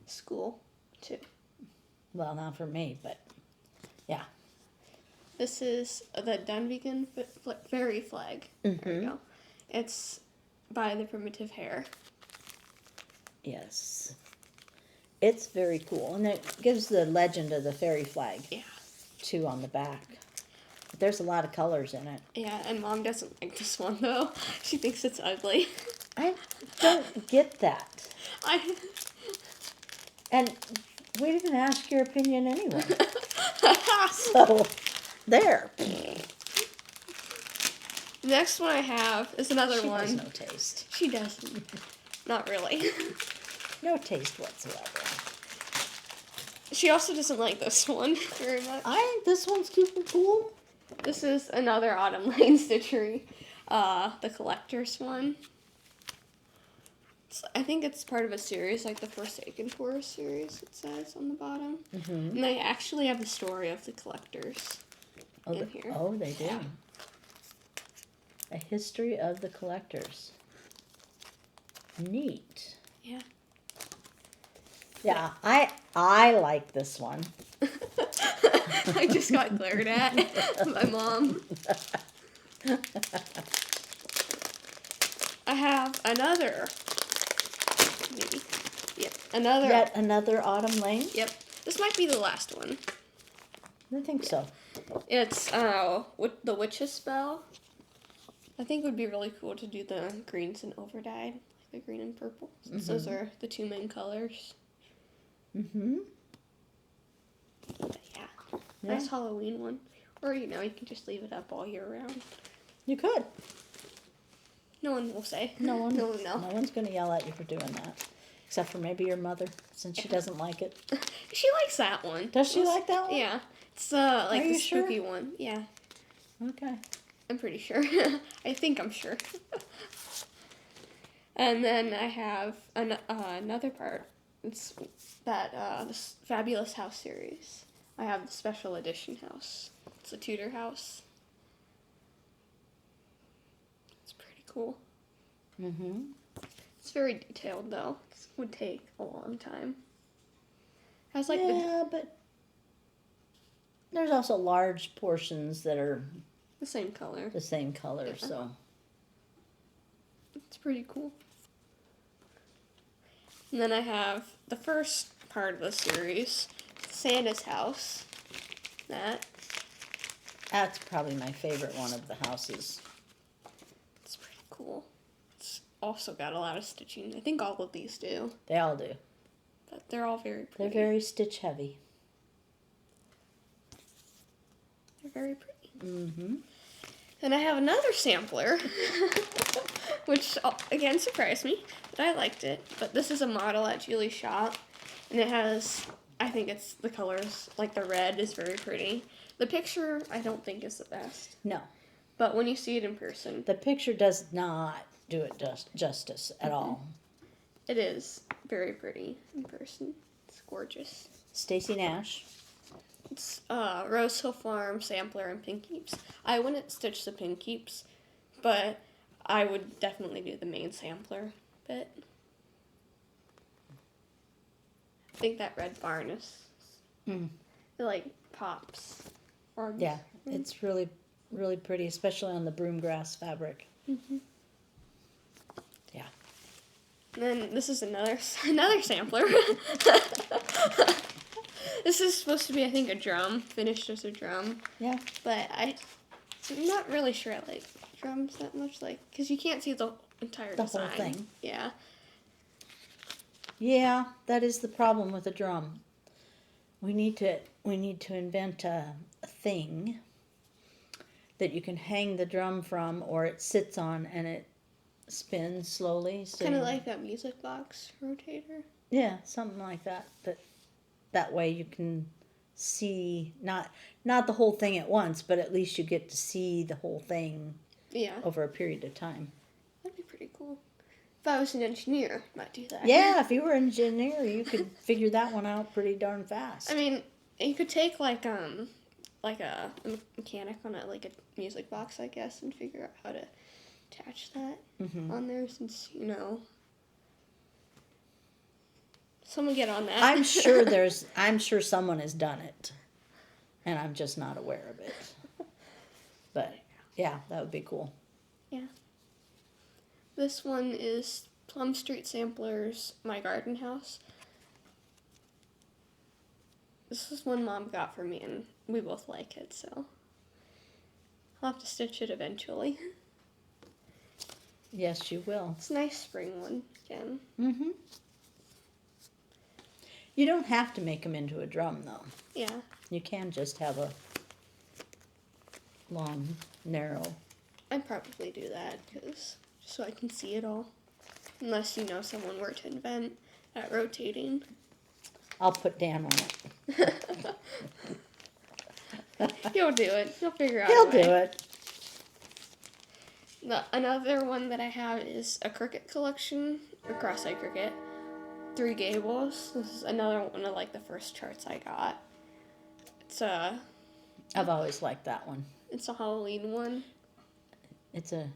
School, too. Well, not for me, but yeah. This is the Dunvegan Fairy Flag. There we go. It's by the Primitive Hare. Yes. It's very cool. And it gives the legend of the fairy flag, too, on the back. There's a lot of colors in it. Yeah, and Mom doesn't like this one, though. She thinks it's ugly. I don't get that. And we didn't ask your opinion anyway. So, there. The next one I have is another She one. has no taste. She doesn't. Not really. No taste whatsoever. She also doesn't like this one very much. I think this one's super cool. This is another Autumn Lane stitchery. The Collector's one. I think it's part of a series, like the Forsaken Forest series, it says on the bottom. And they actually have the story of the Collectors in here. Oh, they do. A history of the Collectors. Neat. Yeah. Yeah, I like this one. I just got glared at by Mom. I have another. Maybe. Yep. Another. Yet another autumn lane. Yep. This might be the last one. I think so. It's with the witch's spell. I think it would be really cool to do the greens and overdyed, like the green and purple. Since those are the two main colors. Mm-hmm. But yeah, nice Halloween one. Or you can just leave it up all year round. You could. No one will say. No one. No one know. No one's going to yell at you for doing that, except for maybe your mother, since she doesn't like it. She likes that one. Does she like that one? Yeah. It's like Are the you sure? spooky one. Yeah. Okay. I'm pretty sure. I think I'm sure. And then I have another part. It's that this Fabulous House series. I have the special edition house. It's a Tudor house. It's pretty cool. Mm-hmm. It's very detailed though. It would take a long time. Has like but there's also large portions that are the same color. the same color, Yeah. so. It's pretty cool. And then I have the first part of the series, Santa's house. That's probably my favorite one of the houses. It's pretty cool. It's also got a lot of stitching. I think all of these do, They all do. but they're all very They're pretty. very stitch heavy. They're very pretty. Mm-hmm. And I have another sampler, which again surprised me, but I liked it. But this is a model at Julie's shop, and it has, I think it's the colors, like the red is very pretty. The picture I don't think is the best, No, but when you see it in person, the picture does not do it justice at all. it is very pretty in person. It's gorgeous. Stacy Nash. It's Rose Hill Farm sampler and pin keeps. I wouldn't stitch the pin keeps, but I would definitely do the main sampler bit. I think that red barn is Mm. it like pops. Or Yeah, it's really, really pretty, especially on the broom grass fabric. Mm-hmm. Yeah. And then this is another sampler. This is supposed to be, I think, a drum, finished as a drum. Yeah. But I'm not really sure I like drums that much, because you can't see the entire The design. whole thing. Yeah. Yeah, that is the problem with a drum. We need to invent a thing that you can hang the drum from, or it sits on and it spins slowly. So Kind of like that music box rotator. yeah, something like that. That way you can see not the whole thing at once, but at least you get to see the whole thing Yeah. over a period of time. That'd be pretty cool. If I was an engineer, I might do that. Yeah, if you were an engineer, you could figure that one out pretty darn fast. I mean, you could take like a mechanic on a music box, I guess, and figure out how to attach that on there, since someone get on that. I'm sure someone has done it, and I'm just not aware of it. But yeah, that would be cool. Yeah. This one is Plum Street Samplers, My Garden House. This is one Mom got for me, and we both like it, so I'll have to stitch it eventually. Yes, you will. It's a nice spring one again. Mm-hmm. You don't have to make them into a drum, though. Yeah. You can just have a long, narrow. I'd probably do that, just so I can see it all. Unless, someone were to invent that rotating. I'll put Dan on it. He'll do it. He'll figure out He'll a way. do it. Another one that I have is a cricket collection, a cross-eyed cricket. 3 Gables. This is another one of the first charts I got. I've always liked that one. It's a Halloween one. It's an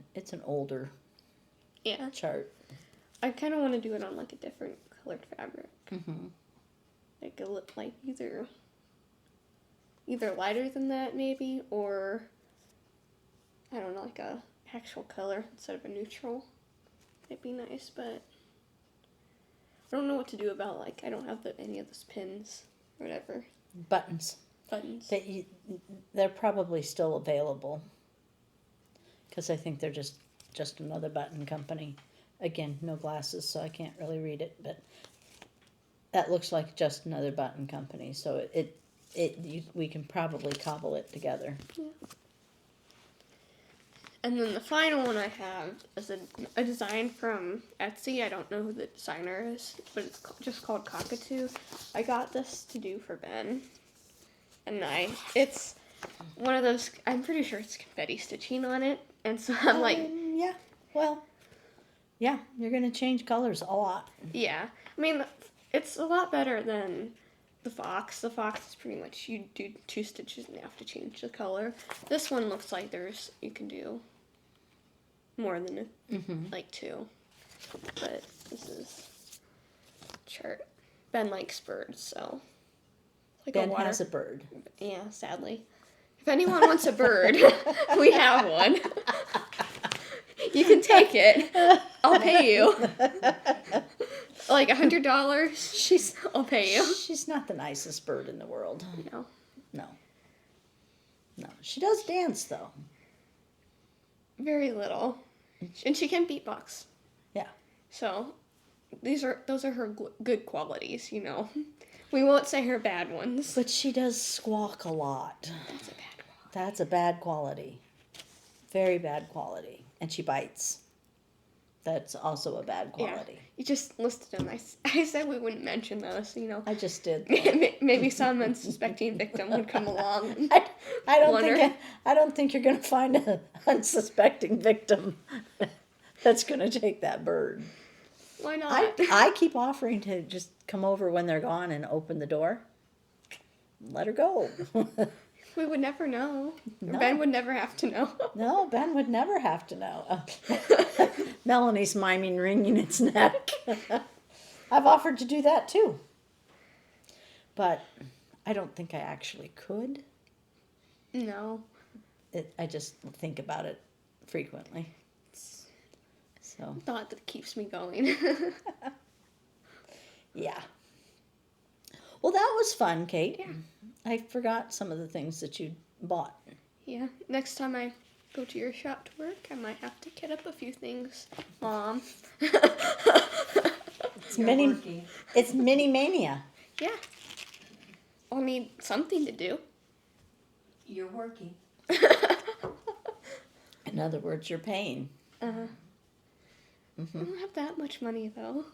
older Yeah. chart. I kind of want to do it on a different colored fabric. Mm-hmm. like either lighter than that maybe, or I don't know, like a actual color instead of a neutral. It'd be nice, but I don't know what to do about, like, I don't have any of those pins or whatever. Buttons. Buttons. They're probably still available. Because I think they're just another button company. Again, no glasses, so I can't really read it, but that looks like just another button company. So we can probably cobble it together. Yeah. And then the final one I have is a design from Etsy. I don't know who the designer is, but it's just called Cockatoo. I got this to do for Ben. And it's one of those, I'm pretty sure it's confetti stitching on it. And so I'm like... Yeah, well, yeah, you're going to change colors a lot. Yeah. I mean, it's a lot better than the fox. The fox is pretty much, you do 2 stitches and you have to change the color. This one looks like you can do more than like 2. But this is chart. Ben likes birds, so. Like Ben has a bird. Yeah, sadly. If anyone wants a bird, we have one. You can take it. I'll pay you. Like $100. I'll pay you. She's not the nicest bird in the world. No. No. She does dance though. Very little. And she can beatbox. Yeah. So those are her good qualities, you know. We won't say her bad ones. But she does squawk a lot. That's a bad quality. That's a bad quality. Very bad quality. And she bites. That's also a bad quality. Yeah, you just listed them. I said we wouldn't mention those, you know. I just did. Maybe some unsuspecting victim would come along. And I don't think you're going to find an unsuspecting victim that's going to take that bird. Why not? I keep offering to just come over when they're gone and open the door. Let her go. We would never know. No. Ben would never have to know. No, Ben would never have to know. Melanie's miming wringing its neck. I've offered to do that too. But I don't think I actually could. No. I just think about it frequently. So. Thought that keeps me going. Yeah. Well, that was fun, Cait. Yeah. I forgot some of the things that you bought. Yeah. Next time I go to your shop to work, I might have to kit up a few things, Mom. It's mini mania. Yeah. I'll need something to do. You're working. In other words, you're paying. I don't have that much money, though.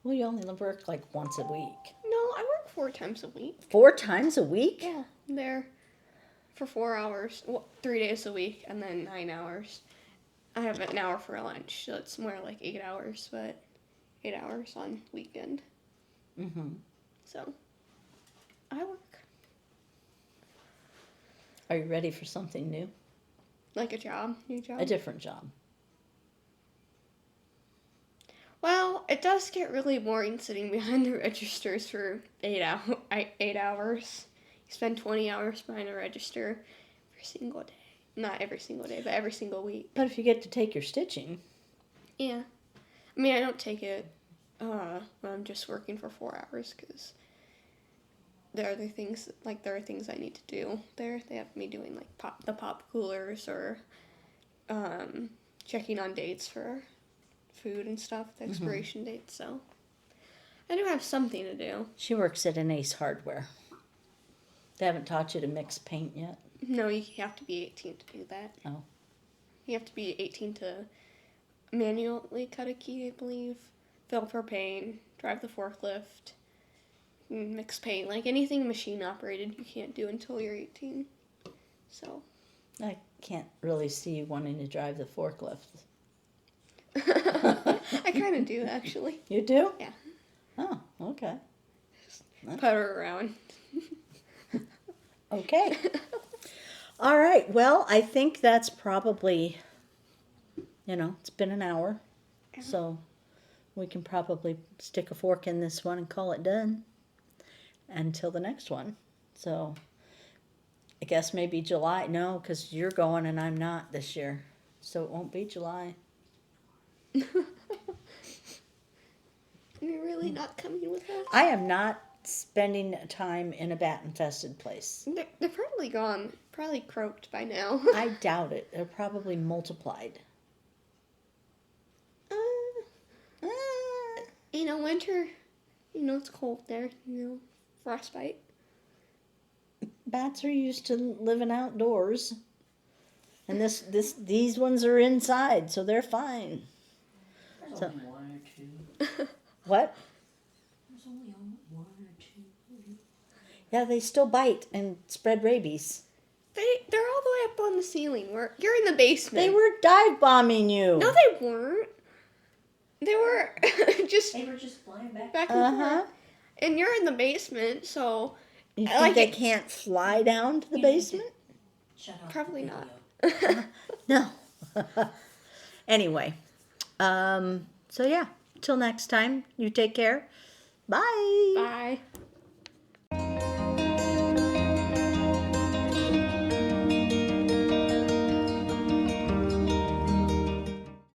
Well, you only work like once a week. No, I work 4 times a week. 4 times a week? Yeah, I'm there for 4 hours, 3 days a week, and then 9 hours. I have an hour for lunch, so it's more like 8 hours, but 8 hours on weekend. So, I work. Are you ready for something new? Like a job, new job? A different job. Well, it does get really boring sitting behind the registers for 8 hours. You spend 20 hours behind a register every single day. Not every single day, but every single week. But if you get to take your stitching. Yeah. I mean, I don't take it when I'm just working for 4 hours, because there are things I need to do there. They have me doing like the pop coolers, or checking on dates for food and stuff, the expiration dates, so I do have something to do. She works at an Ace Hardware. They haven't taught you to mix paint yet? No, you have to be 18 to do that. Oh. You have to be 18 to manually cut a key, I believe, fill propane, drive the forklift, mix paint, like anything machine operated you can't do until you're 18. So I can't really see you wanting to drive the forklift. I kind of do, actually. You do? Yeah. Oh, okay. Putter around. Okay. All right. Well, I think that's probably, it's been an hour. So we can probably stick a fork in this one and call it done. until the next one. So I guess maybe July. No, because you're going and I'm not this year. So it won't be July. Are you really not coming with us? I am not spending time in a bat infested place. They're probably gone. Probably croaked by now. I doubt it. They're probably multiplied. Winter, it's cold there, frostbite. Bats are used to living outdoors. And these ones are inside, so they're fine. There's So- only one or two. What? There's only one or two. Yeah, they still bite and spread rabies. They're all the way up on the ceiling. You're in the basement. They were dive bombing you. No, they weren't. They were just They were just flying back. back and Uh-huh. forth. And you're in the basement, so You I think like they it. can't fly down to the You need to basement? Shut off Probably the not. video. No. Anyway, so yeah, till next time, you take care. Bye. Bye.